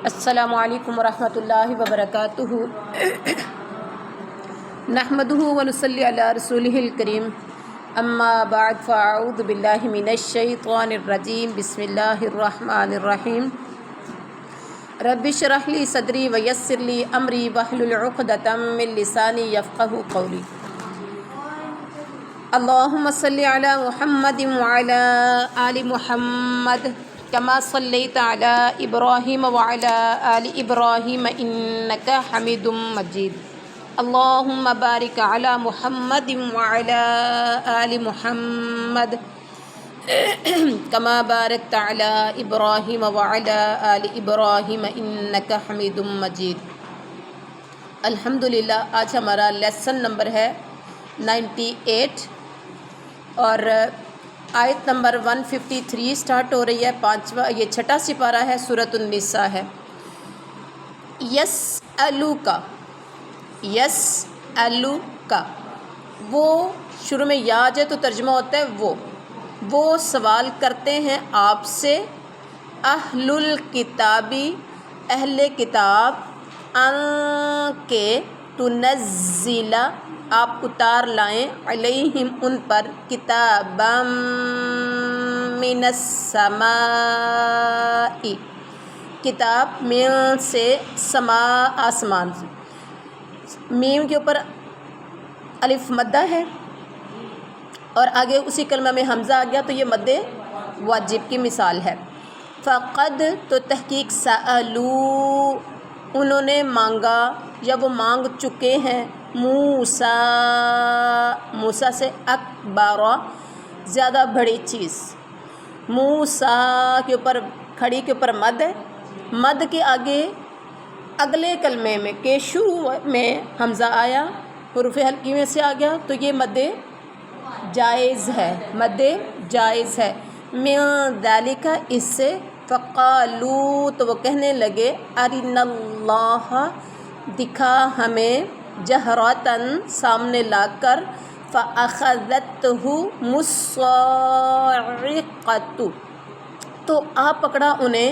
السلام علیکم ورحمۃ اللہ وبرکاتہ۔ نحمدہ ونصلی علی رسولہ الکریم، اما بعد فاعوذ باللہ من الشیطان الرجیم، بسم اللہ الرحمن الرحیم۔ رب اشرح لی صدری ویسر لی امری واحلل عقدۃ من لسانی یفقہوا قولی۔ اللہم صلی علی محمد وعلی آل محمد کما صلیت علی ابراہیم وعلی آل ابراہیم انک حمید مجید۔ اللہم بارک علی محمد وعلی آل محمد کما بارکت علی ابراہیم وعلی آل ابراہیم انک حمید مجید۔ الحمدللہ، آج ہمارا لیسن نمبر ہے 98 اور آیت نمبر 153 سٹارٹ ہو رہی ہے، یہ چھٹا سپارہ ہے، سورۃ النساء ہے۔ یسألوکا، یسألوکا، وہ شروع میں یا جائے تو ترجمہ ہوتا ہے وہ سوال کرتے ہیں آپ سے، اہل الکتابی، اہل کتاب، ان کے تنزلہ، آپ اتار لائیں، علیہم ان پر، کتابا من السماء، کتاب میں سے، سماء آسمان سے، میم کے اوپر الف مدہ ہے اور آگے اسی کلمہ میں حمزہ آ گیا تو یہ مد واجب کی مثال ہے۔ فقد، تو تحقیق، سألو، انہوں نے مانگا یا وہ مانگ چکے ہیں، موسیٰ، موسیٰ سے اکبر، زیادہ بڑی چیز، موسیٰ کے اوپر کھڑی کے اوپر مد ہے، مد کے آگے اگلے کلمے میں کے شروع میں حمزہ آیا، حروف حلقی میں سے آ گیا تو یہ مد جائز ہے، مد جائز ہے۔ من ذالک، اس سے، فقالو، تو وہ کہنے لگے، ارنا اللہ، دکھا ہمیں، جہراتن، سامنے لا کر، فاخذتہ الصاعقۃ، تو آ پکڑا انہیں،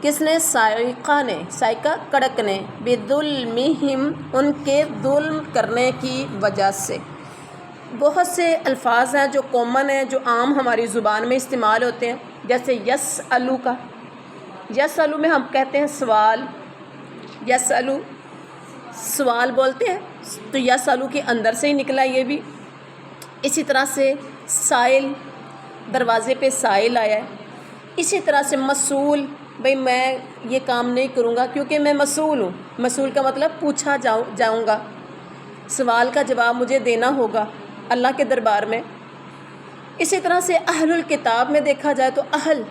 کس نے؟ صاعقہ نے، صاعقہ کڑک نے، بظلمہم، ان کے ظلم کرنے کی وجہ سے۔ بہت سے الفاظ ہیں جو کامن ہیں، جو عام ہماری زبان میں استعمال ہوتے ہیں، جیسے یسألو کا، یسألو میں ہم کہتے ہیں سوال، یسألو سوال بولتے ہیں تو یسألو کے اندر سے ہی نکلا یہ بھی۔ اسی طرح سے سائل، دروازے پہ سائل آیا ہے۔ اسی طرح سے مسئول، بھئی میں یہ کام نہیں کروں گا کیونکہ میں مسئول ہوں، مسئول کا مطلب پوچھا جاؤں گا، سوال کا جواب مجھے دینا ہوگا اللہ کے دربار میں۔ اسی طرح سے اہل الکتاب میں دیکھا جائے تو اہل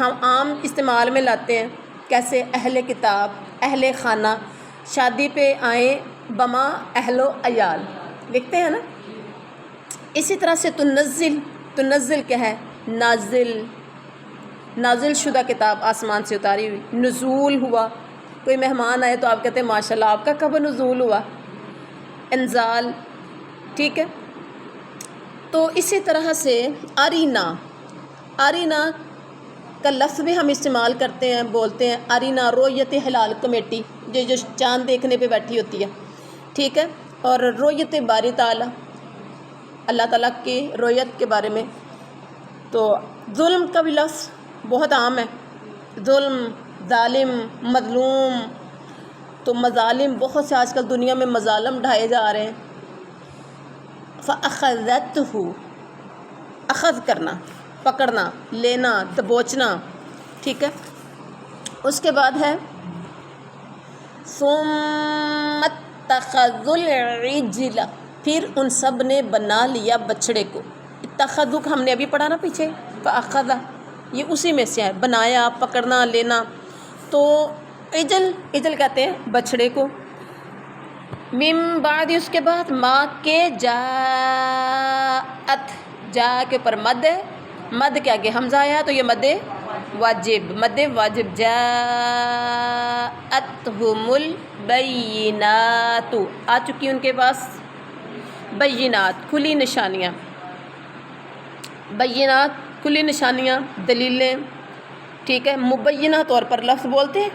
ہم عام استعمال میں لاتے ہیں، کیسے؟ اہل کتاب، اہل خانہ، شادی پہ آئیں بما اہل و عیال لکھتے ہیں نا۔ اسی طرح سے تنزل، تنزل کیا ہے؟ نازل، نازل شدہ کتاب، آسمان سے اتاری ہوئی۔ نزول ہوا، کوئی مہمان آئے تو آپ کہتے ہیں ماشاءاللہ آپ کا کب نزول ہوا، انزال، ٹھیک ہے۔ تو اسی طرح سے ارینا، ارینا کا لفظ بھی ہم استعمال کرتے ہیں، بولتے ہیں ارینا رؤیت ہلال کمیٹی، جو چاند دیکھنے پہ بیٹھی ہوتی ہے، ٹھیک ہے، اور رؤیت باری تعالیٰ، اللہ تعالیٰ کی رؤیت کے بارے میں۔ تو ظلم کا بھی لفظ بہت عام ہے، ظلم، ظالم، مظلوم، تو مظالم بہت سے آج کل دنیا میں مظالم ڈھائے جا رہے ہیں۔ فَأَخَذَتْهُ، اخذ کرنا، پکڑنا، لینا، دبوچنا، ٹھیک ہے۔ اس کے بعد ہے ثُمَّ اتَّخَذُوا الْعِجْلَ، پھر ان سب نے بنا لیا بچڑے کو۔ اتخذوا ہم نے ابھی پڑھا نا پیچھے، فَأَخَذَ، یہ اسی میں سے ہے، بنایا، پکڑنا، لینا۔ تو عجل، عجل کہتے ہیں بچڑے کو۔ من بعد، اس کے بعد، ما کے، جاءت، جا کے پر مد ہے، مد کے آگے حمزہ آیا تو یہ مد واجب، مد واجب، جاءتہم البینات، آ چکی ان کے پاس بینات، کھلی نشانیاں، بینات کھلی نشانیاں، دلیلیں، ٹھیک ہے، مبینہ طور پر لفظ بولتے ہیں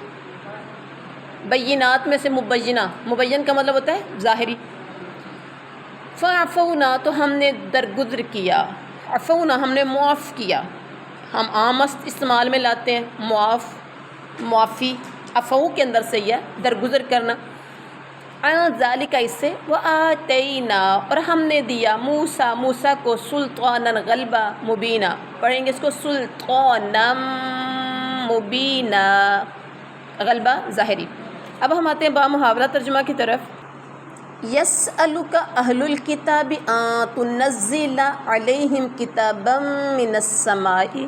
بینات میں سے مبینہ، مبین کا مطلب ہوتا ہے ظاہری. فعفونا تو ہم نے درگزر کیا، عفونا ہم نے معاف کیا. ہم عام استعمال میں لاتے ہیں معاف، معافی. عفو کے اندر سے یہ درگزر کرنا. عن ذالک اس سے، وآتینا اور ہم نے دیا موسیٰ کو سلطانا غلبہ مبینہ. پڑھیں گے اس کو سلطانا مبینہ، غلبہ ظاہری. اب ہم آتے ہیں با محاورہ ترجمہ کی طرف. یسألک اہل الکتاب ان تنزل علیہم کتابا من السماء.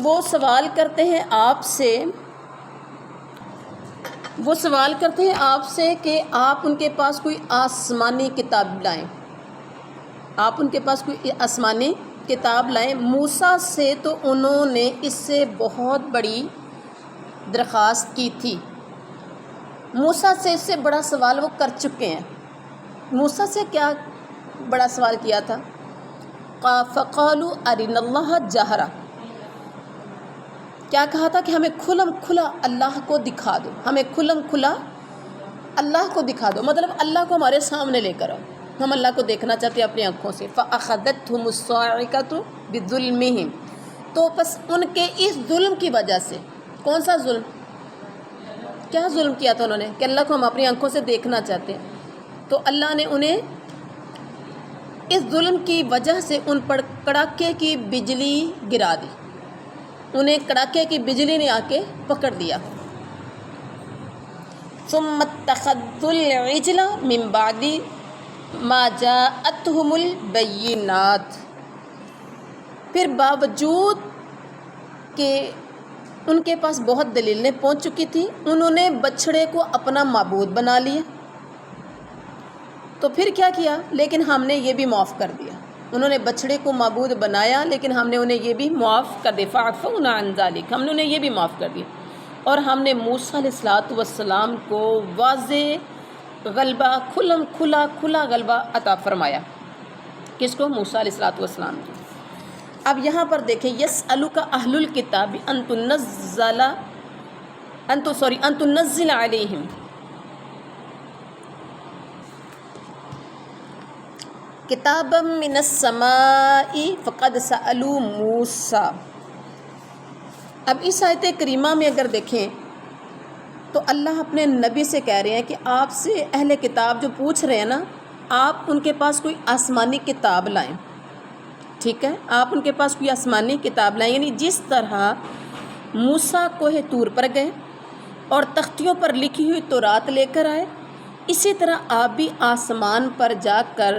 وہ سوال کرتے ہیں آپ سے کہ آپ ان کے پاس کوئی آسمانی کتاب لائیں. آپ ان کے پاس کوئی آسمانی کتاب لائیں. موسیٰ سے تو انہوں نے اس سے بہت بڑی درخواست کی تھی. موسیٰ سے اس سے بڑا سوال وہ کر چکے ہیں. موسیٰ سے کیا بڑا سوال کیا تھا؟ فقالوا ارنا اللہ جہرا. کیا کہا تھا کہ ہمیں کھلم کھلا اللہ کو دکھا دو، ہمیں کھلم کھلا اللہ کو دکھا دو. مطلب اللہ کو ہمارے سامنے لے کر آؤ، ہم اللہ کو دیکھنا چاہتے ہیں اپنی آنکھوں سے. فأخذتهم الصاعقة بظلمهم. تو بس ان کے اس ظلم کی وجہ سے. کون سا ظلم؟ کیا ظلم کیا تھا انہوں نے کہ اللہ کو ہم اپنی آنکھوں سے دیکھنا چاہتے ہیں. تو اللہ نے انہیں اس ظلم کی وجہ سے ان پر کڑاکے کی بجلی گرا دی. انہیں کڑاکے کی بجلی نے آ کے پکڑ دیا. ثم اتخذوا العجل من بعد ما جاءتهم البینات. پھر باوجود کہ ان کے پاس بہت دلیلیں پہنچ چکی تھی، انہوں نے بچھڑے کو اپنا معبود بنا لیا. تو پھر کیا کیا؟ لیکن ہم نے یہ بھی معاف کر دیا. انہوں نے بچھڑے کو معبود بنایا لیکن ہم نے انہیں یہ بھی معاف کر دیا. فعفونا عن ذلک، ہم نے انہیں یہ بھی معاف کر دیا. اور ہم نے موسیٰ علیہ السلام کو واضح غلبہ، کھلا غلبہ عطا فرمایا. کس کو؟ موسیٰ علیہ السلام کو. اب یہاں پر دیکھیں یسألک اہل الکتاب ان تنزل علیہم. کتابا من السماء فقد سألوا موسیٰ. اب اس آیت کریمہ میں اگر دیکھیں تو اللہ اپنے نبی سے کہہ رہے ہیں کہ آپ سے اہل کتاب جو پوچھ رہے ہیں نا، آپ ان کے پاس کوئی آسمانی کتاب لائیں. ٹھیک ہے، آپ ان کے پاس کوئی آسمانی کتاب لائیں. یعنی جس طرح موسیٰ کوہ طور پر گئے اور تختیوں پر لکھی ہوئی تورات لے کر آئے، اسی طرح آپ بھی آسمان پر جا کر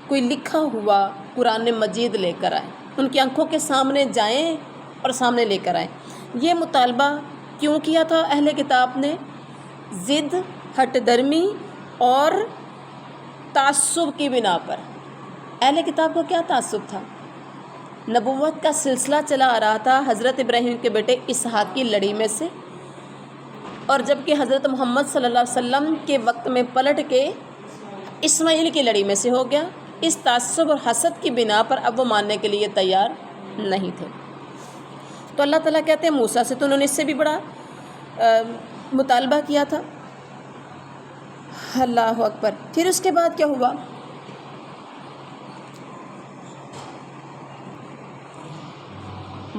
کوئی لکھا ہوا قرآن مجید لے کر آئیں. ان کی آنکھوں کے سامنے جائیں اور سامنے لے کر آئیں. یہ مطالبہ کیوں کیا تھا اہل کتاب نے؟ ضد، ہٹ درمی اور تعصب کی بنا پر. اہل کتاب کو کیا تعصب تھا؟ نبوت کا سلسلہ چلا آ رہا تھا حضرت ابراہیم کے بیٹے اسحاق کی لڑی میں سے، اور جب کہ حضرت محمد صلی اللہ علیہ وسلم کے وقت میں پلٹ کے اسماعیل کی لڑی میں سے ہو گیا. اس تعصب اور حسد کی بنا پر اب وہ ماننے کے لیے تیار نہیں تھے. تو اللہ تعالیٰ کہتے ہیں موسیٰ سے تو انہوں نے اس سے بھی بڑا مطالبہ کیا تھا. اللہ اکبر. پھر اس کے بعد کیا ہوا؟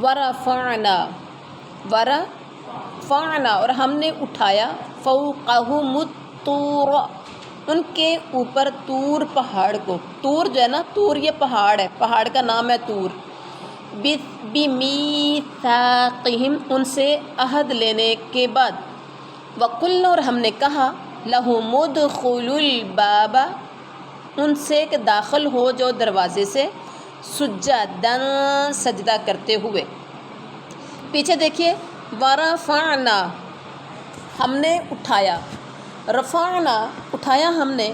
ورفعنا اور ہم نے اٹھایا فوقہم الطور، ان کے اوپر طور پہاڑ کو. طور جو ہے نا، طور یہ پہاڑ ہے، پہاڑ کا نام ہے طور. بمیثاقہم، ان سے عہد لینے کے بعد. وقلنا اور ہم نے کہا لہم ادخلوا الباب، ان سے کہ داخل ہو جو دروازے سے، سجداً سجدہ کرتے ہوئے. پیچھے دیکھیے ورفعنا ہم نے اٹھایا، رفعنا اٹھایا ہم نے.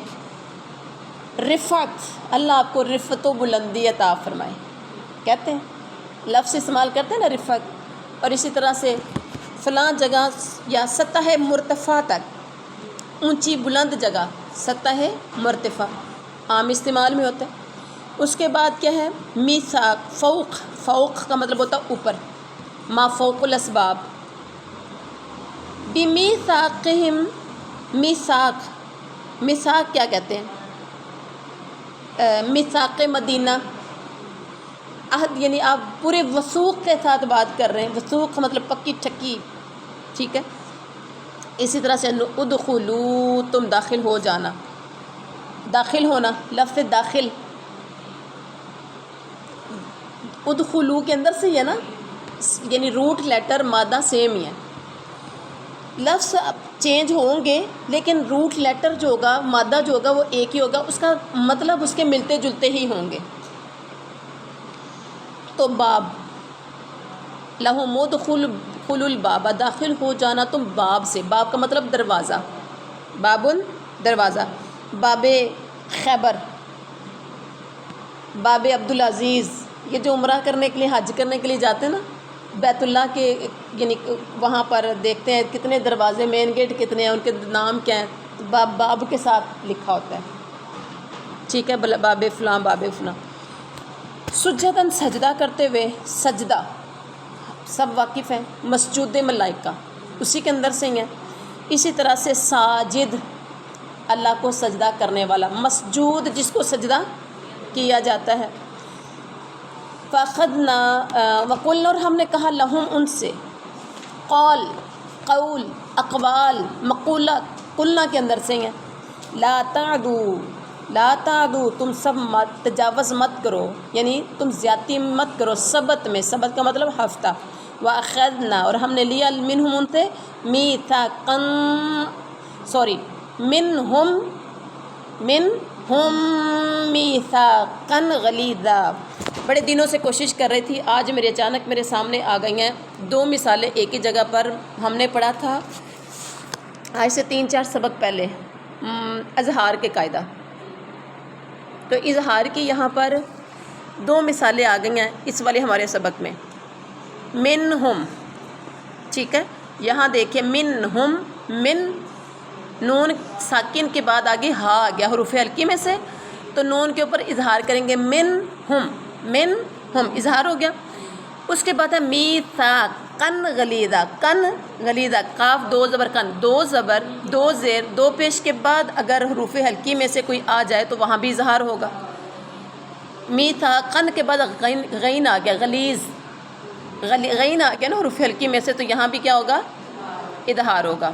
رفعت، اللہ آپ کو رفت و بلندی عطا فرمائے. کہتے ہیں لفظ استعمال کرتے ہیں نا رفعت. اور اسی طرح سے فلاں جگہ یا سطح مرتفع تک، اونچی بلند جگہ، سطح مرتفع عام استعمال میں ہوتا ہے. اس کے بعد کیا ہے؟ میثاق، فوق. فوق کا مطلب ہوتا ہے اوپر، ما فوق الاسباب. بِمِيثَاقِهِمْ، میثاق، میثاق کیا کہتے ہیں؟ میثاق مدینہ، عہد، یعنی آپ پورے وثوق کے ساتھ بات کر رہے ہیں، وثوق مطلب پکی ٹھکی، ٹھیک ہے. اسی طرح سے ادخلوا، تم داخل ہو جانا، داخل ہونا، لفظ داخل ادخلوا کے اندر سے ہی ہے نا، یعنی روٹ لیٹر مادہ سیم ہی ہے، لفظ چینج ہوں گے لیکن روٹ لیٹر جو ہوگا، مادہ جو ہوگا وہ ایک ہی ہوگا، اس کا مطلب اس کے ملتے جلتے ہی ہوں گے. تو باب، لہم ادخلوا الباب، داخل ہو جانا تم باب سے، باب کا مطلب دروازہ، بابن دروازہ، باب خیبر، باب عبدالعزیز، یہ جو عمرہ کرنے کے لیے، حج کرنے کے لیے جاتے ہیں نا بیت اللہ کے، یعنی وہاں پر دیکھتے ہیں کتنے دروازے، مین گیٹ کتنے ہیں، ان کے نام کیا ہیں، باب کے ساتھ لکھا ہوتا ہے، ٹھیک ہے، باب فلاں باب فلاں. سجدن، سجدہ کرتے ہوئے، سجدہ سب واقف ہیں، مسجود ملائکہ اسی کے اندر سے ہی ہیں. اسی طرح سے ساجد، اللہ کو سجدہ کرنے والا، مسجود جس کو سجدہ کیا جاتا ہے. فَأَخَذْنَا وَقُلْنَا، اور ہم نے کہا، لہم ان سے، قول، اقوال، مقولات، قلنا کے اندر سے ہیں، لا تعدو، تم سب مت تجاوز مت کرو، یعنی تم زیادتی مت کرو سبت میں، سبت کا مطلب ہفتہ. وَأَخَذْنَا، اور ہم نے لیا، منہم ان سے، منہم میثاقاً غلیظا. بڑے دنوں سے کوشش کر رہی تھی، آج اچانک میرے سامنے آ گئی ہیں 2 مثالیں ایک ہی جگہ پر. ہم نے پڑھا تھا آج سے 3-4 سبق پہلے اظہار کے قاعدہ، تو اظہار کی یہاں پر 2 مثالیں آ گئی ہیں اس والے ہمارے سبق میں. منہم، ٹھیک ہے، یہاں دیکھیں منہم، من نون ساکن کے بعد آگے ہا آ گیا حروف ہلکی میں سے، تو نون کے اوپر اظہار کریں گے، منہم اظہار ہو گیا. اس کے بعد ہے میثاقاً غلیظا، کن غلیظا، قاف 2 زبر کن، 2 زبر 2 زیر 2 پیش کے بعد اگر حروف ہلکی میں سے کوئی آ جائے تو وہاں بھی اظہار ہوگا. میثاقاً کے بعد غین آ گیا، غلیظ، غین آ گیا نا حروف ہلکی میں سے، تو یہاں بھی کیا ہوگا؟ اظہار ہوگا.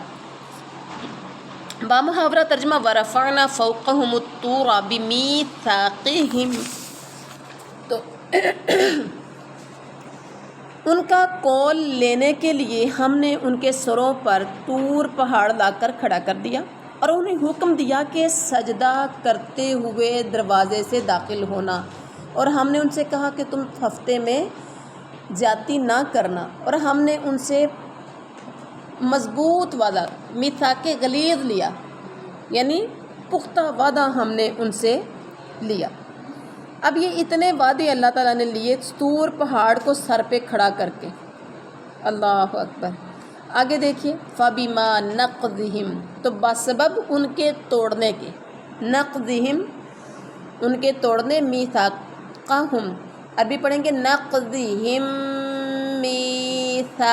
بامحاورہ ترجمہ، ورفعنا فوقہم الطور بمیثاقہم، تو ان کا قول لینے کے لیے ہم نے ان کے سروں پر طور پہاڑ لا کر کھڑا کر دیا، اور انہیں حکم دیا کہ سجدہ کرتے ہوئے دروازے سے داخل ہونا، اور ہم نے ان سے کہا کہ تم ہفتے میں زیادتی نہ کرنا، اور ہم نے ان سے مضبوط وعدہ، میثاق غلیظ لیا، یعنی پختہ وعدہ ہم نے ان سے لیا. اب یہ اتنے وعدے اللہ تعالیٰ نے لیے طور پہاڑ کو سر پہ کھڑا کر کے، اللہ اکبر. آگے دیکھیے، فَبِمَا نَقْضِهِمْ، تو بسبب ان کے توڑنے کے، نقضہم ان کے توڑنے، میثاقہم عربی پڑھیں گے نقضہم میثاقہم،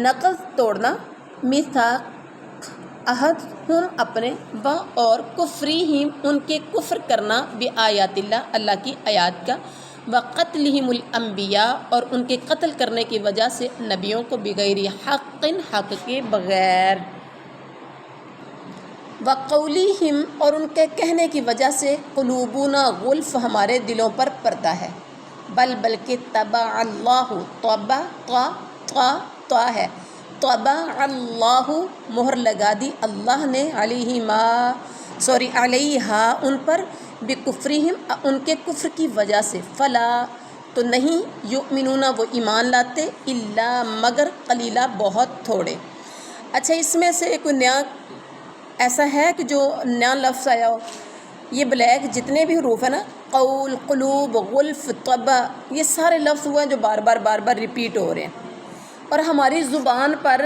نقض توڑنا، میثاق عہد، ہم اپنے، و اور کفریہم ان کے کفر کرنا، بآیات اللہ اللہ کی آیات کا، وقتلہم الانبیاء اور ان کے قتل کرنے کی وجہ سے نبیوں کو، بغیر حق حق کے بغیر، وقولہم اور ان کے کہنے کی وجہ سے، قلوبنا غلف ہمارے دلوں پر پردہ ہے، بلکہ طبع اللہ، طبع طا ہے، طبع اللہ مہر لگا دی اللہ نے، علیہا ان پر، بکفرہم ان کے کفر کی وجہ سے، فلا تو نہیں، یؤمنون وہ ایمان لاتے، الا مگر، قلیلا بہت تھوڑے. اچھا، اس میں سے کوئی نیا ایسا ہے کہ جو نیا لفظ آیا ہو؟ یہ بلیک جتنے بھی حروف ہیں نا، قول، قلوب، غلف، طبع، یہ سارے لفظ ہوئے ہیں جو بار بار ریپیٹ ہو رہے ہیں، اور ہماری زبان پر،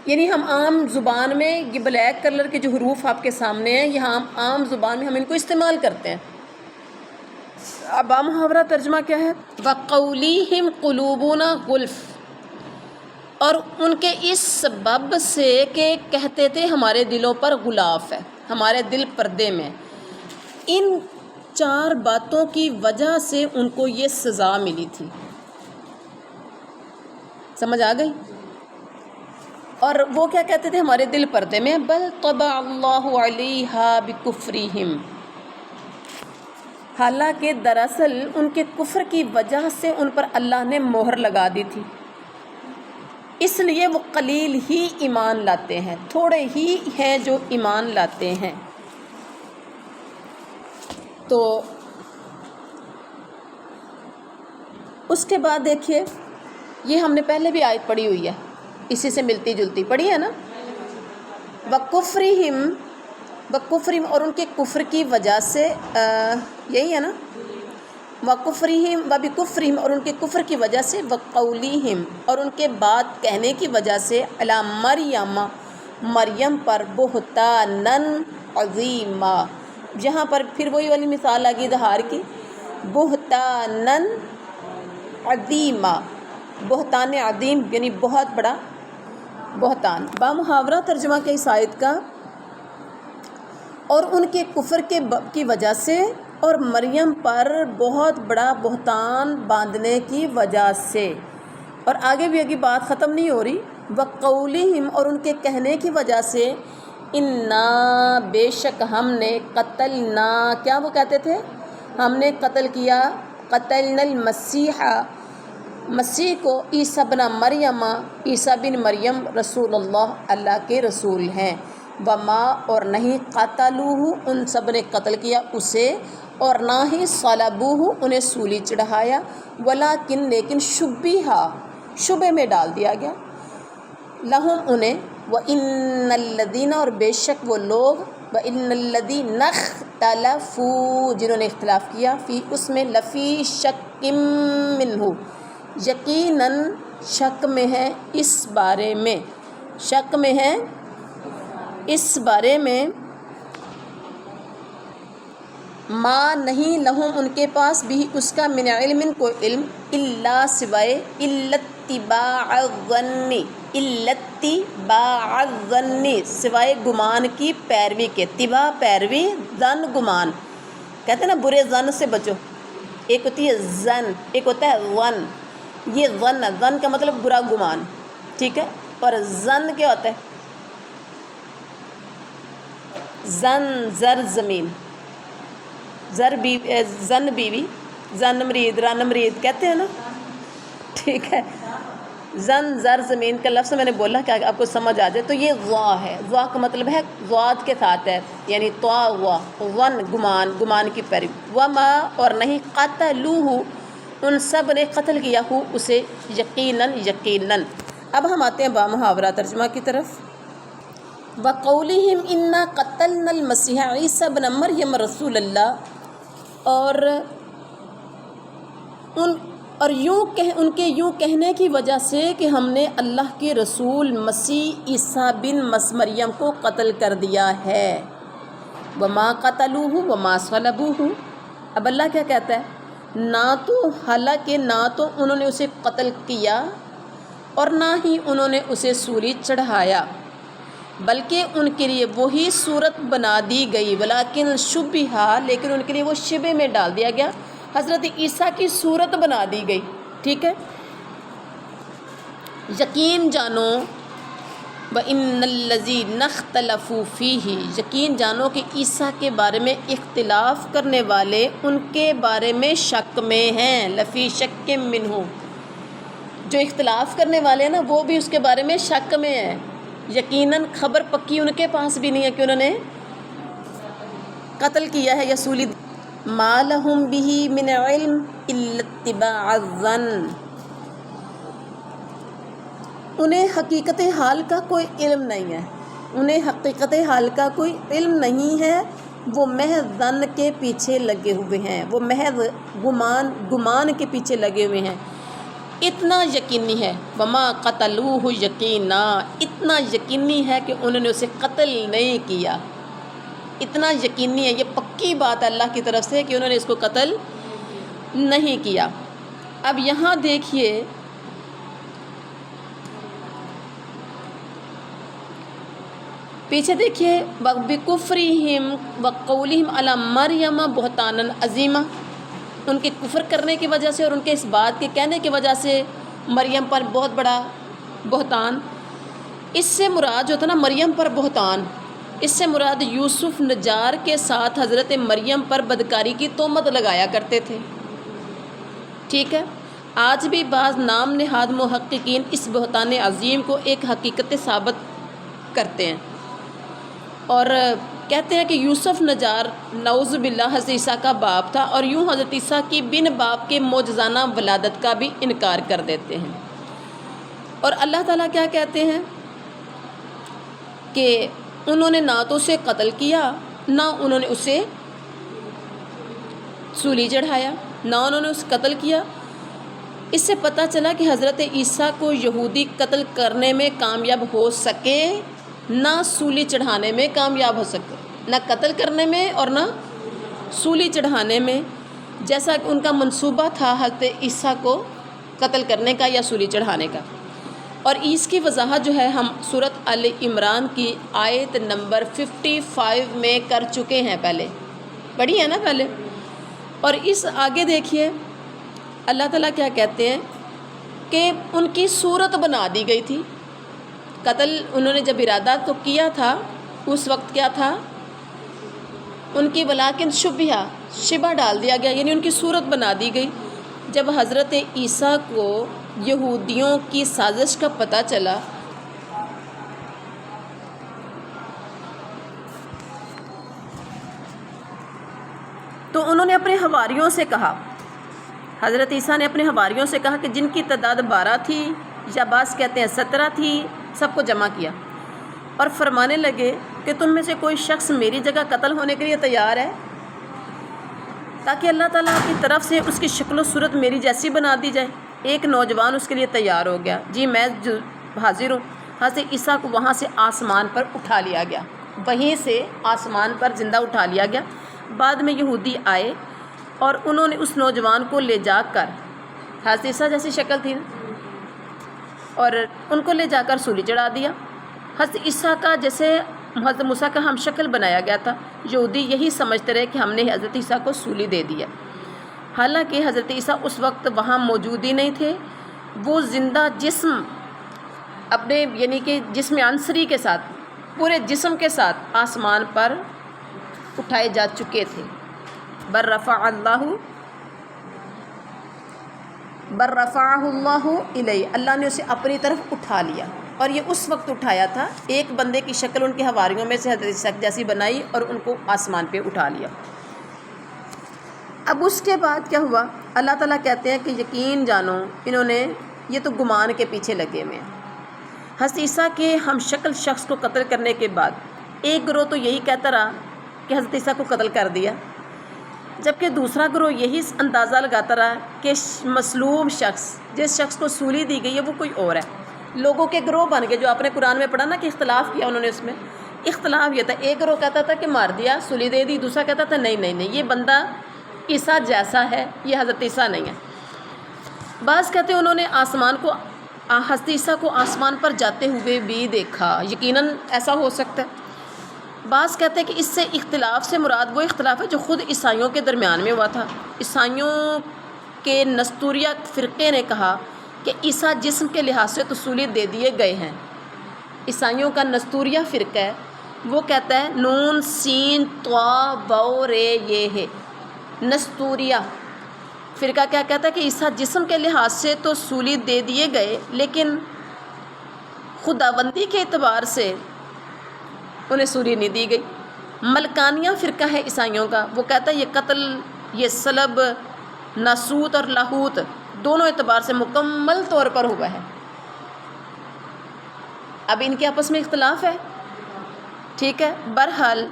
یعنی ہم عام زبان میں یہ بلیک کلر کے جو حروف آپ کے سامنے ہیں، یہ ہم عام زبان میں ہم ان کو استعمال کرتے ہیں. اب محاورہ ترجمہ کیا ہے؟ وَقَوْلِهِمْ قُلُوبُنَا غُلْفٌ، اور ان کے اس سبب سے کہ کہتے تھے ہمارے دلوں پر غلاف ہے، ہمارے دل پردے میں. ان 4 باتوں کی وجہ سے ان کو یہ سزا ملی تھی. سمجھ آ گئی؟ اور وہ کیا کہتے تھے؟ ہمارے دل پردے میں. بل طبع اللہ علیہا بکفرہم، حالانکہ دراصل ان کے کفر کی وجہ سے ان پر اللہ نے مہر لگا دی تھی، اس لیے وہ قلیل ہی ایمان لاتے ہیں، تھوڑے ہی ہیں جو ایمان لاتے ہیں. تو اس کے بعد دیکھیے، یہ ہم نے پہلے بھی آیت پڑھی ہوئی ہے، اسی سے ملتی جلتی پڑھی ہے نا. وَكُفْرِهِمْ اور ان کے کفر کی وجہ سے، یہی ہے نا، وَكُفْرِهِمْ وَبِكُفْرِهِمْ اور ان کے کفر کی وجہ سے، وَقَوْلِهِمْ اور ان کے بات کہنے کی وجہ سے، علی مریم مریم پر، بہتانًا عظیما، جہاں پر پھر وہی والی مثال آ گئی اظہار کی، بہتانًا عظیما، بہتان عظیم یعنی بہت بڑا بہتان. بامحاورہ ترجمہ کے اس آیت کا، اور ان کے کفر کی وجہ سے اور مریم پر بہت بڑا بہتان باندھنے کی وجہ سے. اور آگے بھی آگے بات ختم نہیں ہو رہی. وَقَوْلِهِمْ اور ان کے کہنے کی وجہ سے، اِنَّا بے شک ہم نے، قتلنا کیا وہ کہتے تھے؟ ہم نے قتل کیا، قتلنا المسیح مسیح کو، عیسیٰ بن مریم عیسیٰ بن مریم، رسول اللہ اللہ کے رسول ہیں. وما اور نہیں، قتلوہ ان سب نے قتل کیا اسے، اور نہ ہی صلبوہ انہیں سولی چڑھایا، ولیکن لیکن شبیہ شبے میں ڈال دیا گیا، لہم انہیں، وَإِنَّ الَّذِينَ اور بے شک وہ لوگ، وَإِنَّ الَّذِينَ اخْتَلَفُوا جنہوں نے اختلاف کیا، فی اس میں، لفی شک منہ یقیناً شک میں ہے، اس بارے میں شک میں ہے، اس بارے میں، ما نہیں، لہم ان کے پاس، بھی اس کا، من علم کوئی علم، الا سوائے، اتباع الظن سوائے گمان کی پیروی کے. اتباع پیروی، ظن گمان، کہتے ہیں نا برے ظن سے بچو. ایک ہوتی ہے ظن، ایک ہوتا ہے ظن. یہ ظن کا مطلب برا گمان، ٹھیک ہے. اور ظن کیا ہوتا ہے؟ زر زمین، زن بیوی، زن مرید، رن مرید کہتے ہیں نا، ٹھیک ہے. زر زمین کا لفظ میں نے بولا کہ آپ کو سمجھ آ جائے. تو یہ ضا ہے، ضا کا مطلب ہے ضاد کے ساتھ ہے، یعنی طوا، ظن گمان کی پیروی. وما اور نہیں، قتلوہ ان سب نے قتل کیا ہو اسے، یقیناً. اب ہم آتے ہیں بامحاورہ ترجمہ کی طرف. وَقَوْلِهِمْ إِنَّا قَتَلْنَا الْمَسِيحَ عِيسَىٰ ابْنَ مَرْيَمَ رَسُولَ اللَّهِ اور ان کے یوں کہنے کی وجہ سے کہ ہم نے اللہ کے رسول مسیح عیسیٰ بن مریم کو قتل کر دیا ہے. وَمَا قَتَلُوهُ وَمَا صَلَبُوهُ اب اللہ کیا کہتا ہے؟ نہ تو، حالانکہ نہ تو انہوں نے اسے قتل کیا اور نہ ہی انہوں نے اسے سولی چڑھایا، بلکہ ان کے لیے وہی صورت بنا دی گئی، ولیکن شبیہ لیکن ان کے لیے وہ شبے میں ڈال دیا گیا، حضرت عیسیٰ کی صورت بنا دی گئی. ٹھیک ہے. یقین جانو، وَإِنَّ الَّذِينَ اخْتَلَفُوا فِيهِ یقین جانو کہ عیسیٰ کے بارے میں اختلاف کرنے والے ان کے بارے میں شک میں ہیں، لفی شک منہ جو اختلاف کرنے والے ہیں نا وہ بھی اس کے بارے میں شک میں ہیں. یقیناً خبر پکی ان کے پاس بھی نہیں ہے کہ انہوں نے قتل کیا ہے یا سولی. ما لہم بہ من علم الا اتباع الظن انہیں حقیقت حال کا کوئی علم نہیں ہے، انہیں حقیقت حال کا کوئی علم نہیں ہے، وہ محض ظن کے پیچھے لگے ہوئے ہیں، وہ محض گمان کے پیچھے لگے ہوئے ہیں. اتنا یقینی ہے، وما قتلوہ یقینا اتنا یقینی ہے کہ انہوں نے اسے قتل نہیں کیا. اتنا یقینی ہے، یہ پکی بات اللہ کی طرف سے کہ انہوں نے اس کو قتل نہیں کیا۔ اب یہاں دیکھیے پیچھے دیکھیے بِکُفْرِهِمْ وَقَوْلِهِمْ عَلَى مَرْيَمَ بُهْتَانًا عَظِيمًا، ان کے کفر کرنے کی وجہ سے اور ان کے اس بات کے کہنے کی وجہ سے مریم پر بہت بڑا بہتان۔ اس سے مراد جو تھا نا مریم پر بہتان، اس سے مراد یوسف نجار کے ساتھ حضرت مریم پر بدکاری کی تہمت لگایا کرتے تھے، ٹھیک ہے۔ آج بھی بعض نام نہاد محققین اس بہتان عظیم کو ایک حقیقت ثابت کرتے ہیں اور کہتے ہیں کہ یوسف نجار نعوذ باللہ حضرت عیسیٰ کا باپ تھا، اور یوں حضرت عیسیٰ کی بن باپ کے معجزانہ ولادت کا بھی انکار کر دیتے ہیں۔ اور اللہ تعالیٰ کیا کہتے ہیں کہ انہوں نے نہ تو اسے قتل کیا، نہ انہوں نے اسے سولی چڑھایا، نہ انہوں نے اسے قتل کیا۔ اس سے پتہ چلا کہ حضرت عیسیٰ کو یہودی قتل کرنے میں کامیاب ہو سکے، نہ سولی چڑھانے میں کامیاب ہو سکے، نہ قتل کرنے میں اور نہ سولی چڑھانے میں، جیسا کہ ان کا منصوبہ تھا حضرت عیسیٰ کو قتل کرنے کا یا سولی چڑھانے کا۔ اور اس کی وضاحت جو ہے ہم سورۃ آل عمران کی آیت نمبر 55 میں کر چکے ہیں، پہلے پڑھی ہے نا پہلے۔ اور اس آگے دیکھیے اللہ تعالیٰ کیا کہتے ہیں کہ ان کی صورت بنا دی گئی تھی۔ قتل انہوں نے جب ارادہ تو کیا تھا اس وقت کیا تھا، ان کی ولیکن شبہ ڈال دیا گیا، یعنی ان کی صورت بنا دی گئی۔ جب حضرت عیسیٰ کو یہودیوں کی سازش کا پتہ چلا تو انہوں نے اپنے حواریوں سے کہا، حضرت عیسیٰ نے اپنے حواریوں سے کہا کہ جن کی تعداد 12 تھی یا بعض کہتے ہیں 17 تھی، سب کو جمع کیا اور فرمانے لگے کہ تم میں سے کوئی شخص میری جگہ قتل ہونے کے لیے تیار ہے تاکہ اللہ تعالیٰ کی طرف سے اس کی شکل و صورت میری جیسی بنا دی جائے۔ ایک نوجوان اس کے لیے تیار ہو گیا، جی میں حاضر ہوں۔ حضرت عیسیٰ کو وہاں سے آسمان پر اٹھا لیا گیا، وہیں سے آسمان پر زندہ اٹھا لیا گیا۔ بعد میں یہودی آئے اور انہوں نے اس نوجوان کو لے جا کر، حضرت عیسیٰ جیسی شکل تھی اور ان کو لے جا کر سولی چڑھا دیا۔ حضرت عیسیٰ کا جیسے حضرت موسیٰ کا ہم شکل بنایا گیا تھا، یہودی یہی سمجھتے رہے کہ ہم نے حضرت عیسیٰ کو سولی دے دیا، حالانکہ حضرت عیسیٰ اس وقت وہاں موجود ہی نہیں تھے۔ وہ زندہ جسم اپنے یعنی کہ جسم عنصری کے ساتھ، پورے جسم کے ساتھ آسمان پر اٹھائے جا چکے تھے۔ بر رفعہ اللہ الیہ، اللہ نے اسے اپنی طرف اٹھا لیا، اور یہ اس وقت اٹھایا تھا ایک بندے کی شکل ان کے حواریوں میں سے حضرت عیسیٰ جیسی بنائی اور ان کو آسمان پہ اٹھا لیا۔ اب اس کے بعد کیا ہوا؟ اللہ تعالیٰ کہتے ہیں کہ یقین جانو انہوں نے یہ تو گمان کے پیچھے لگے ہوئے ہیں۔ حضرت عیسیٰ کے ہم شکل شخص کو قتل کرنے کے بعد ایک گروہ تو یہی کہتا رہا کہ حضرت عیسیٰ کو قتل کر دیا، جبکہ دوسرا گروہ یہی اندازہ لگاتا رہا کہ مظلوم شخص، جس شخص کو سولی دی گئی ہے وہ کوئی اور ہے۔ لوگوں کے گروہ بن گئے، جو آپ نے قرآن میں پڑھا نا کہ اختلاف کیا انہوں نے، اس میں اختلاف یہ تھا، ایک گروہ کہتا تھا کہ مار دیا، سولی دے دی، دوسرا کہتا تھا نہیں یہ بندہ عیسیٰ جیسا ہے، یہ حضرت عیسیٰ نہیں ہے۔ بعض کہتے ہیں انہوں نے حضرت عیسیٰ کو آسمان پر جاتے ہوئے بھی دیکھا، یقیناً ایسا ہو سکتا ہے۔ بعض کہتے ہیں کہ اس سے اختلاف سے مراد وہ اختلاف ہے جو خود عیسائیوں کے درمیان میں ہوا تھا۔ عیسائیوں کے نستوریہ فرقے نے کہا کہ عیسیٰ جسم کے لحاظ سے تو سولی دے دیے گئے ہیں۔ عیسائیوں کا نستوریہ فرقہ ہے، وہ کہتا ہے نون سین طا واو رے یہ ہے۔ نستوریہ فرقہ کیا کہتا ہے کہ عیسیٰ جسم کے لحاظ سے تو سولی دے دیے گئے، لیکن خداوندی کے اعتبار سے انہیں سولی نہیں دی گئی۔ ملکانیہ فرقہ ہے عیسائیوں کا، وہ کہتا ہے یہ قتل، یہ صلب، ناسوت اور لاہوت دونوں اعتبار سے مکمل طور پر ہوا ہے۔ اب ان کے آپس میں اختلاف ہے، ٹھیک ہے۔ بہرحال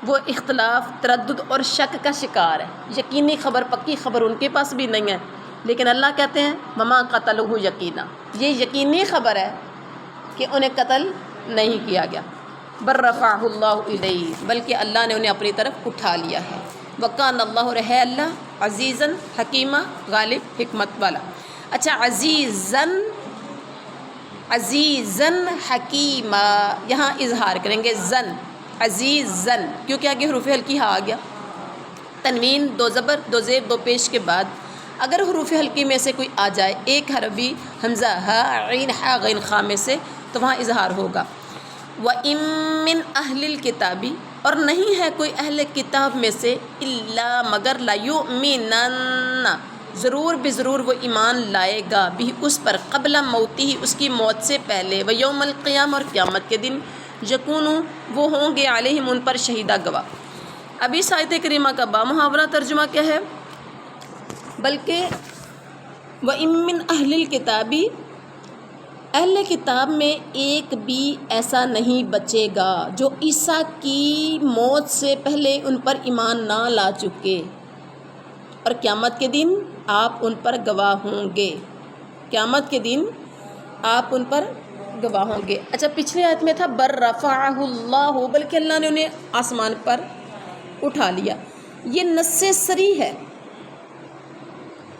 وہ اختلاف تردد اور شک کا شکار ہے، یقینی خبر، پکی خبر ان کے پاس بھی نہیں ہے، لیکن اللہ کہتے ہیں وما قتلہ یقینا، یہ یقینی خبر ہے کہ انہیں قتل نہیں کیا گیا۔ بر رفعہ اللہ الیہ، بلکہ اللہ نے انہیں اپنی طرف اٹھا لیا ہے۔ وکان اللہ، اور ہے اللہ عزیزن حکیمہ غالب حکمت والا. اچھا عزیزن حکیمہ یہاں اظہار کریں گے زن عزیزن کیونکہ آگے حروف ہلکی ہا آ گیا. تنوین 2 زبر 2 زیر 2 پیش کے بعد اگر حروف ہلکی میں سے کوئی آ جائے ایک حرف بھی حمزہ ہا عین ہا غین خا میں سے تو وہاں اظہار ہوگا. وَإِن مِّنْ أَهْلِ الْكِتَابِ اور نہیں ہے کوئی اہل کتاب میں سے الا مگر لَيُؤْمِنَنَّ ضرور بضرور وہ ایمان لائے گا بھی اس پر قبل موتی اس کی موت سے پہلے ویوم القیامہ اور قیامت کے دن یکون وہ ہوں گے علیہم ان پر شہیدہ گواہ. ابھی آیت کریمہ کا بامحاورہ ترجمہ کیا ہے؟ بلکہ وَإِن مِّنْ أَهْلِ الْكِتَابِ اہل کتاب میں ایک بھی ایسا نہیں بچے گا جو عیسیٰ کی موت سے پہلے ان پر ایمان نہ لا چکے اور قیامت کے دن آپ ان پر گواہ ہوں گے. قیامت کے دن آپ ان پر گواہ ہوں گے. اچھا پچھلے آیت میں تھا بر رفعہ اللہ بلکہ اللہ نے انہیں آسمان پر اٹھا لیا. یہ نص صریح ہے.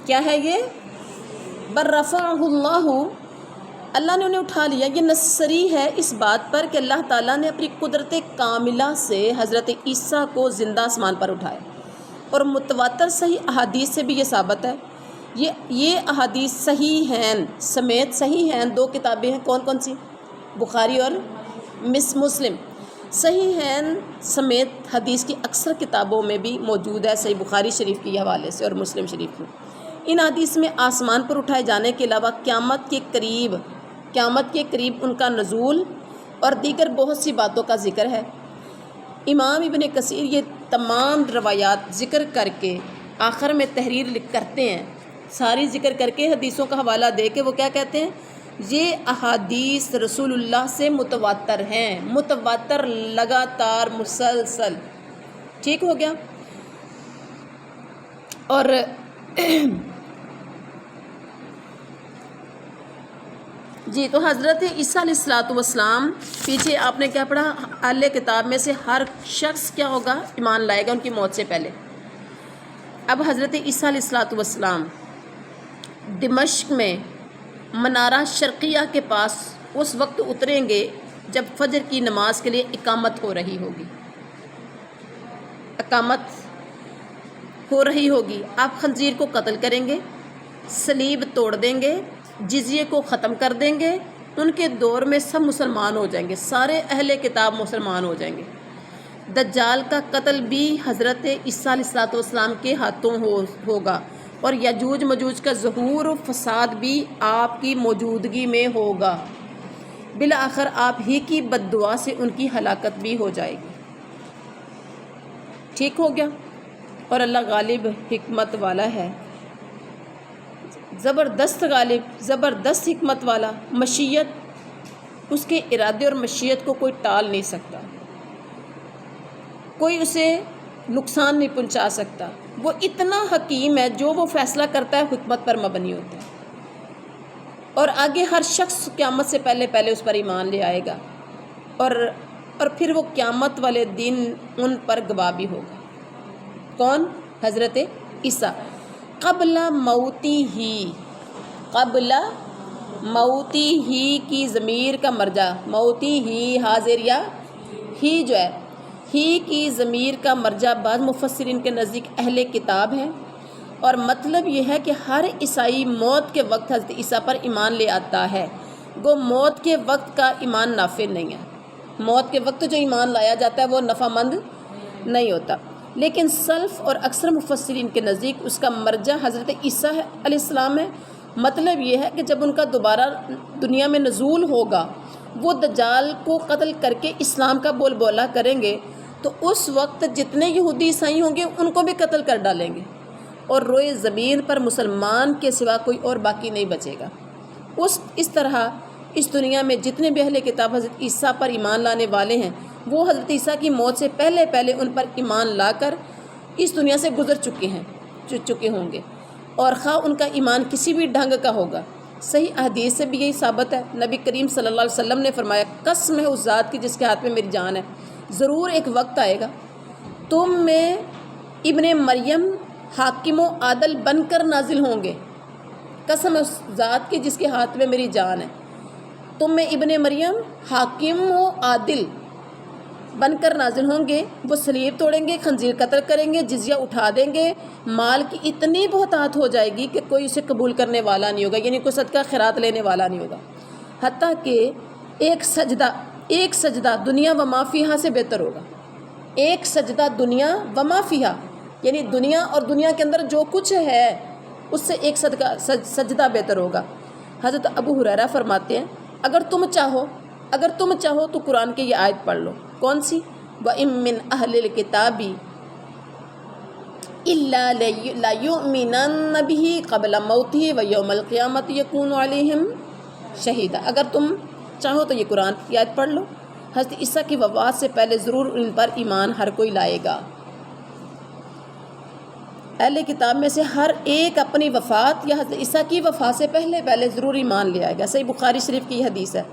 کیا ہے یہ؟ بر رفعہ اللہ نے انہیں اٹھا لیا. یہ نص صریح ہے اس بات پر کہ اللہ تعالیٰ نے اپنی قدرت کاملہ سے حضرت عیسیٰ کو زندہ آسمان پر اٹھایا اور متواتر صحیح احادیث سے بھی یہ ثابت ہے. یہ احادیث صحیح ہیں سمیت صحیح ہیں 2 کتابیں ہیں کون کون سی؟ بخاری اور مسلم. صحیح ہیں سمیت حدیث کی اکثر کتابوں میں بھی موجود ہے صحیح بخاری شریف کے حوالے سے اور مسلم شریف میں. ان حدیث میں آسمان پر اٹھائے جانے کے علاوہ قیامت کے قریب ان کا نزول اور دیگر بہت سی باتوں کا ذکر ہے. امام ابن کثیر یہ تمام روایات ذکر کر کے آخر میں تحریر کرتے ہیں. ساری ذکر کر کے حدیثوں کا حوالہ دے کے وہ کیا کہتے ہیں؟ یہ احادیث رسول اللہ سے متواتر ہیں. متواتر لگاتار مسلسل. ٹھیک ہو گیا. اور جی تو حضرت عیسیٰ علیہ الصلوۃ والسلام پیچھے آپ نے کیا پڑھا؟ اہل کتاب میں سے ہر شخص کیا ہوگا؟ ایمان لائے گا ان کی موت سے پہلے. اب حضرت عیسیٰ علیہ الصلوۃ والسلام دمشق میں منارہ شرقیہ کے پاس اس وقت اتریں گے جب فجر کی نماز کے لیے اقامت ہو رہی ہوگی. آپ خنزیر کو قتل کریں گے، صلیب توڑ دیں گے، جزیے کو ختم کر دیں گے. ان کے دور میں سب مسلمان ہو جائیں گے، سارے اہل کتاب مسلمان ہو جائیں گے. دجال کا قتل بھی حضرت عیسیٰ علیہ الصلوۃ والسلام کے ہاتھوں ہوگا اور یجوج مجوج کا ظہور و فساد بھی آپ کی موجودگی میں ہوگا. بالآخر آپ ہی کی بد دعا سے ان کی ہلاکت بھی ہو جائے گی. ٹھیک ہو گیا. اور اللہ غالب حکمت والا ہے، زبردست غالب، زبردست حکمت والا. مشیت اس کے ارادے اور مشیت کو کوئی ٹال نہیں سکتا، کوئی اسے نقصان نہیں پہنچا سکتا. وہ اتنا حکیم ہے جو وہ فیصلہ کرتا ہے حکمت پر مبنی ہوتا ہے. اور آگے ہر شخص قیامت سے پہلے اس پر ایمان لے آئے گا اور پھر وہ قیامت والے دن ان پر گواہ بھی ہوگا. کون؟ حضرت عیسیٰ. قبل موتی ہی کی ضمیر کا مرجع، موتی ہی حاضر یا ہی جو ہے ہی کی ضمیر کا مرجع بعض مفسرین کے نزدیک اہل کتاب ہے. اور مطلب یہ ہے کہ ہر عیسائی موت کے وقت حضرت عیسیٰ پر ایمان لے آتا ہے. گو موت کے وقت کا ایمان نافع نہیں ہے. موت کے وقت جو ایمان لایا جاتا ہے وہ نفع مند نہیں ہوتا. لیکن سلف اور اکثر مفسرین کے نزدیک اس کا مرجع حضرت عیسیٰ علیہ السلام ہے. مطلب یہ ہے کہ جب ان کا دوبارہ دنیا میں نزول ہوگا وہ دجال کو قتل کر کے اسلام کا بول بولا کریں گے تو اس وقت جتنے یہودی عیسائی ہوں گے ان کو بھی قتل کر ڈالیں گے اور روئے زمین پر مسلمان کے سوا کوئی اور باقی نہیں بچے گا. اس طرح اس دنیا میں جتنے بھی اہل کتاب حضرت عیسیٰ پر ایمان لانے والے ہیں وہ حضرت عیسیٰ کی موت سے پہلے ان پر ایمان لا کر اس دنیا سے گزر چکے ہوں گے. اور خواہ ان کا ایمان کسی بھی ڈھنگ کا ہوگا. صحیح احادیث سے بھی یہی ثابت ہے. نبی کریم صلی اللہ علیہ وسلم نے فرمایا قسم ہے اس ذات کی جس کے ہاتھ میں میری جان ہے، ضرور ایک وقت آئے گا تم میں ابن مریم حاکم و عادل بن کر نازل ہوں گے، قسم اس ذات کی جس کے ہاتھ میں میری جان ہے، تم میں ابن مریم حاکم و عادل بن کر نازل ہوں گے، وہ صلیب توڑیں گے، خنزیر قتل کریں گے، جزیہ اٹھا دیں گے، مال کی اتنی بہتات ہو جائے گی کہ کوئی اسے قبول کرنے والا نہیں ہوگا، یعنی کوئی صدقہ خیرات لینے والا نہیں ہوگا، حتیٰ کہ ایک سجدہ دنیا و ما فیہا سے بہتر ہوگا، ایک سجدہ دنیا و ما فیہا، یعنی دنیا اور دنیا کے اندر جو کچھ ہے اس سے ایک سجدہ بہتر ہوگا۔ حضرت ابو ہریرہ فرماتے ہیں اگر تم چاہو تو قرآن کی یہ آیت پڑھ لو، کون سی؟ وَإِن مِّنْ أَهْلِ الْكِتَابِ إِلَّا لَيُؤْمِنَنَّ بِهِ قَبْلَ مَوْتِهِ وَيَوْمَ الْقِيَامَةِ يَكُونُ عَلَيْهِمْ شَهِيدًا، اگر تم چاہو تو یہ قرآن کی آیت پڑھ لو، حضرت عیسیٰ کی وفات سے پہلے ضرور ان پر ایمان ہر کوئی لائے گا۔ اہل کتاب میں سے ہر ایک اپنی وفات یا حضرت عیسیٰ کی وفات سے پہلے ضرور ایمان لے آئے گا۔ صحیح بخاری شریف کی حدیث ہے۔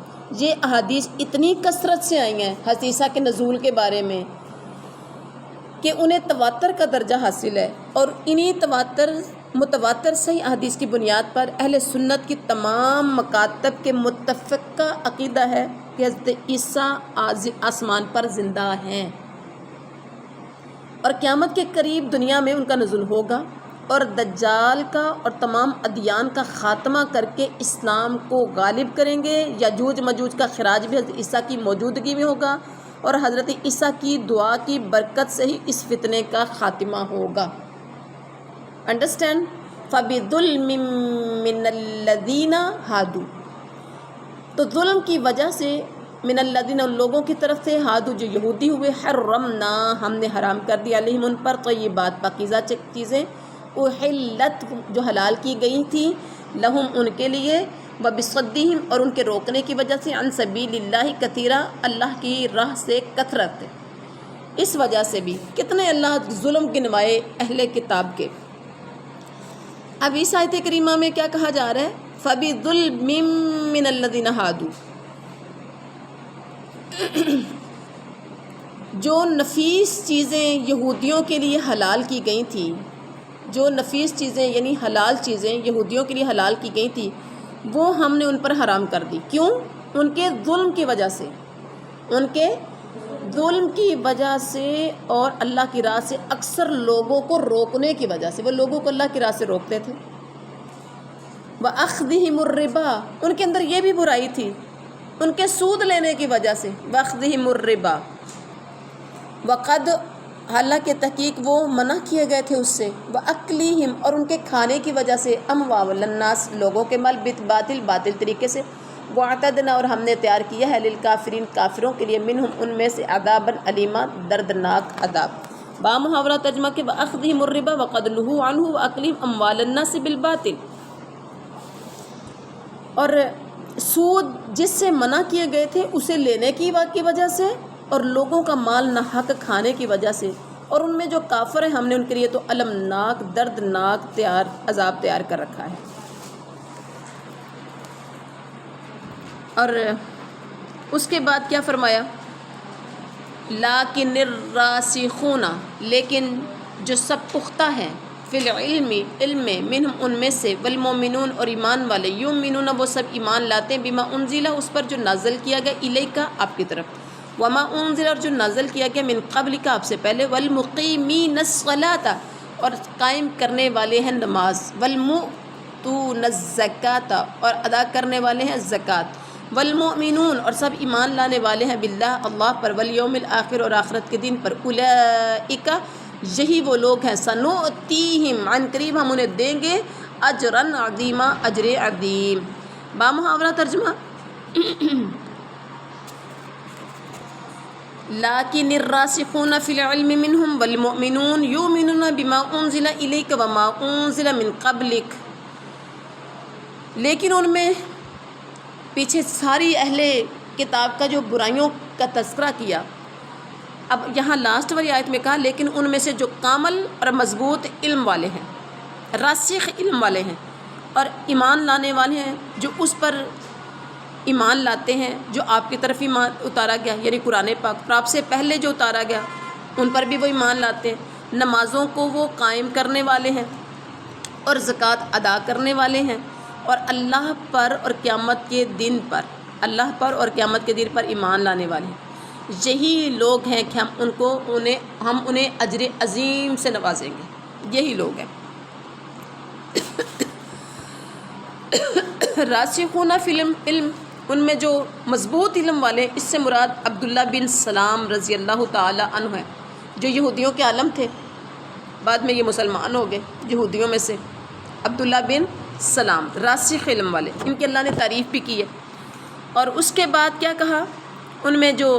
یہ احادیث اتنی کثرت سے آئی ہیں حضرت عیسیٰ کے نزول کے بارے میں کہ انہیں تواتر کا درجہ حاصل ہے، اور انہی متواتر صحیح احادیث کی بنیاد پر اہل سنت کی تمام مکاتب کے متفقہ عقیدہ ہے کہ حضرت عیسیٰ آسمان پر زندہ ہیں، اور قیامت کے قریب دنیا میں ان کا نزول ہوگا، اور دجال کا اور تمام ادیان کا خاتمہ کر کے اسلام کو غالب کریں گے۔ یاجوج ماجوج کا خراج بھی حضرت عیسیٰ کی موجودگی میں ہوگا، اور حضرت عیسیٰ کی دعا کی برکت سے ہی اس فتنے کا خاتمہ ہوگا۔ انڈرسٹینڈ؟ فَبِظُلْمٍ مِّنَ الَّذِينَ هَادُوا، تو ظلم کی وجہ سے من الذین، ان لوگوں کی طرف سے، ہادو جو یہودی ہوئے، حرمنا ہم نے حرام کر دیا، علیہم ان پر، طیبات پاکیزہ چیزیں، احلت جو حلال کی گئی تھی، لہم ان کے لیے، وبصدہم اور ان کے روکنے کی وجہ سے، عن سبیل اللہ کثیرا اللہ کی راہ سے کثرت، اس وجہ سے بھی کتنے اللہ ظلم گنوائے اہل کتاب کے۔ اب اس آیت کریمہ میں کیا کہا جا رہا ہے؟ فَبِظُلْمٍ مِّنَ الَّذِينَ هَادُوا، جو نفیس چیزیں یہودیوں کے لیے حلال کی گئی تھیں، جو نفیس چیزیں یعنی حلال چیزیں یہودیوں کے لیے حلال کی گئی تھی، وہ ہم نے ان پر حرام کر دی۔ کیوں؟ ان کے ظلم کی وجہ سے، ان کے ظلم کی وجہ سے، اور اللہ کی راہ سے اکثر لوگوں کو روکنے کی وجہ سے، وہ لوگوں کو اللہ کی راہ سے روکتے تھے۔ وَأَخْذِهِمُ الرِّبَا، ان کے اندر یہ بھی برائی تھی، ان کے سود لینے کی وجہ سے، وَأَخْذِهِمُ الرِّبَا، وقد، حالانکہ تحقیق وہ منع کیے گئے تھے اس سے، وَأَكْلِهِمْ اور ان کے کھانے کی وجہ سے، أَمْوَالَ النَّاسِ لوگوں کے مال، باطل طریقے سے، وَأَعْتَدْنَا اور ہم نے تیار کیا ہے، لِلْكَافِرِينَ کافروں کے لیے، منہم ان میں سے، عذابًا علیما دردناک عذاب۔ بامحاورہ ترجمہ کے وَأَخْذِهِمُ الرِّبَا وَقَدْ نُهُوا عَنْهُ وَأَكْلِهِمْ أَمْوَالَ النَّاسِ بِالْبَاطِلِ، اور سود جس سے منع کیے گئے تھے اسے لینے کی وجہ سے، اور لوگوں کا مال ناحق کھانے کی وجہ سے، اور ان میں جو کافر ہیں ہم نے ان کے لیے تو المناک دردناک عذاب تیار کر رکھا ہے۔ اور اس کے بعد کیا فرمایا؟ لیکن الراسخون، لیکن جو سب پختہ ہیں، فی العلم علم میں، منہم ان میں سے، والمؤمنون اور ایمان والے، یؤمنون وہ سب ایمان لاتے ہیں، بما انزل اس پر جو نازل کیا گیا، الیک آپ کی طرف، وما انزل اور جو نازل کیا گیا، من قبلک آپ سے پہلے، والمقیمین الصلاۃ اور قائم کرنے والے ہیں نماز، والمؤتون الزکاۃ اور ادا کرنے والے ہیں زکوٰۃ، والمؤمنون اور سب ایمان لانے والے ہیں، باللہ اللہ پر، والیوم الآخر اور آخرت کے دن پر، اولئک یہی وہ لوگ ہیں، سنؤتیہم عن قریب ہم انہیں دیں گے، اجرا عظیما اجر عظیم۔ بامحاورہ ترجمہ، لیکن الراسخون فی العلم منہم والمؤمنون یؤمنون بما انزل الیک وما انزل من قبلک، لیکن ان میں پیچھے ساری اہل کتاب کا جو برائیوں کا تذکرہ کیا، اب یہاں لاسٹ والی آیت میں کہا لیکن ان میں سے جو کامل اور مضبوط علم والے ہیں، راسخ علم والے ہیں، اور ایمان لانے والے ہیں، جو اس پر ایمان لاتے ہیں جو آپ کی طرف ایمان اتارا گیا، یعنی قرآن پاک، اور آپ سے پہلے جو اتارا گیا ان پر بھی وہ ایمان لاتے ہیں، نمازوں کو وہ قائم کرنے والے ہیں اور زکوٰۃ ادا کرنے والے ہیں اور اللہ پر اور قیامت کے دن پر ایمان لانے والے ہیں، یہی لوگ ہیں کہ ہم انہیں اجر عظیم سے نوازیں گے، یہی لوگ ہیں۔ راسخون فی العلم، ان میں جو مضبوط علم والے، اس سے مراد عبداللہ بن سلام رضی اللہ تعالی عنہ ہیں، جو یہودیوں کے عالم تھے، بعد میں یہ مسلمان ہو گئے یہودیوں میں سے۔ عبداللہ بن سلام راسخ علم والے، ان کی اللہ نے تعریف بھی کی ہے۔ اور اس کے بعد کیا کہا، ان میں جو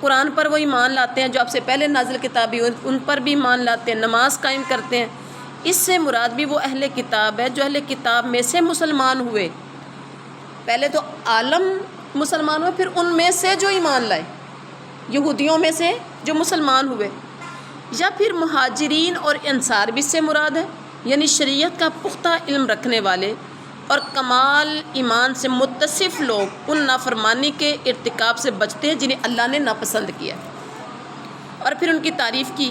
قرآن پر وہ ایمان لاتے ہیں، جو آپ سے پہلے نازل کتابی ان پر بھی ایمان لاتے ہیں، نماز قائم کرتے ہیں، اس سے مراد بھی وہ اہل کتاب ہے جو اہل کتاب میں سے مسلمان ہوئے، پہلے تو عالم مسلمان ہوئے، پھر ان میں سے جو ایمان لائے، یہودیوں میں سے جو مسلمان ہوئے، یا پھر مہاجرین اور انصار بھی اس سے مراد ہے، یعنی شریعت کا پختہ علم رکھنے والے اور کمال ایمان سے متصف لوگ ان نافرمانی کے ارتکاب سے بچتے ہیں جنہیں اللہ نے ناپسند کیا۔ اور پھر ان کی تعریف کی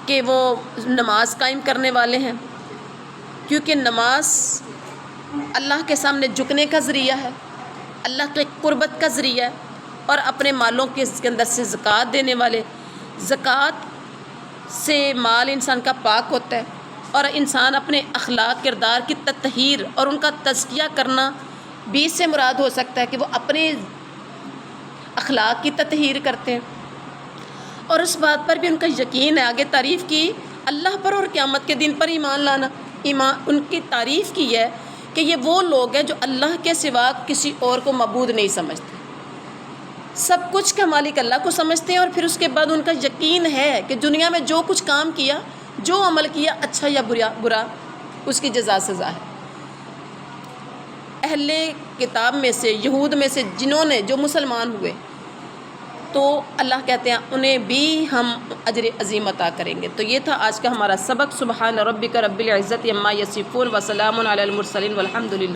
کہ وہ نماز قائم کرنے والے ہیں، کیونکہ نماز اللہ کے سامنے جھکنے کا ذریعہ ہے، اللہ کے قربت کا ذریعہ ہے، اور اپنے مالوں کے اندر سے زکوٰۃ دینے والے، زکوٰۃ سے مال انسان کا پاک ہوتا ہے، اور انسان اپنے اخلاق کردار کی تطہیر اور ان کا تزکیہ کرنا بھی اس سے مراد ہو سکتا ہے کہ وہ اپنے اخلاق کی تطہیر کرتے ہیں، اور اس بات پر بھی ان کا یقین ہے۔ آگے تعریف کی اللہ پر اور قیامت کے دن پر ایمان لانا، ان کی تعریف کی ہے کہ یہ وہ لوگ ہیں جو اللہ کے سوا کسی اور کو معبود نہیں سمجھتے، سب کچھ کا مالک اللہ کو سمجھتے ہیں، اور پھر اس کے بعد ان کا یقین ہے کہ دنیا میں جو کچھ کام کیا، جو عمل کیا، اچھا یا برا، اس کی جزا سزا ہے۔ اہل کتاب میں سے، یہود میں سے جو مسلمان ہوئے، تو اللہ کہتے ہیں انہیں بھی ہم اجر عظیم عطا کریں گے۔ تو یہ تھا آج کا ہمارا سبق۔ سبحان ربک رب العزت عما یصفون وسلام علی المرسلین والحمد للہ۔